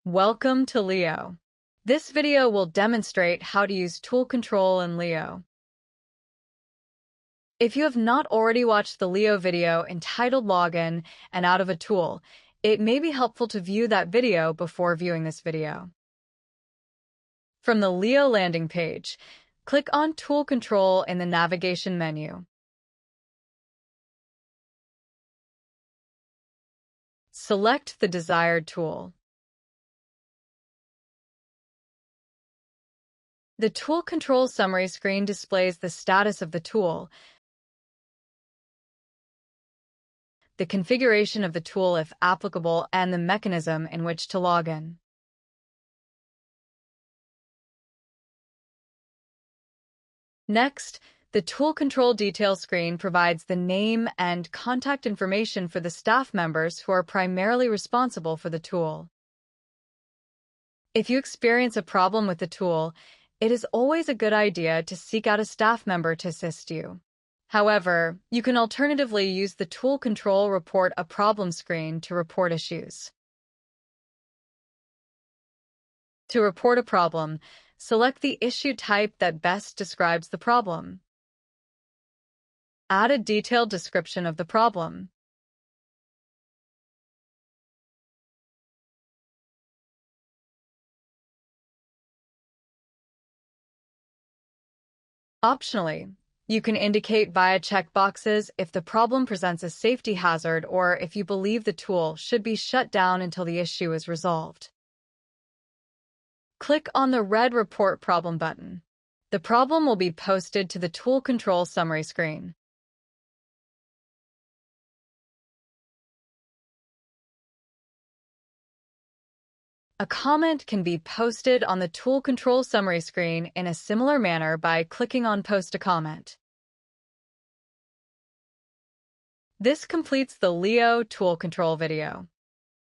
Welcome to Leo. This video will demonstrate how to use tool control in Leo. If you have not already watched the Leo video entitled Login and Out of a Tool, it may be helpful to view that video before viewing this video. From the Leo landing page, click on Tool Control in the navigation menu. Select the desired tool. The Tool Control summary screen displays the status of the tool, the configuration of the tool if applicable, and the mechanism in which to log in. Next, the Tool Control detail screen provides the name and contact information for the staff members who are primarily responsible for the tool. If you experience a problem with the tool, it is always a good idea to seek out a staff member to assist you. However, you can alternatively use the Tool Control Report a Problem screen to report issues. To report a problem, select the issue type that best describes the problem. Add a detailed description of the problem. Optionally, you can indicate via checkboxes if the problem presents a safety hazard or if you believe the tool should be shut down until the issue is resolved. Click on the red Report Problem button. The problem will be posted to the Tool Control summary screen. A comment can be posted on the Tool Control summary screen in a similar manner by clicking on Post a Comment. This completes the Leo Tool Control video.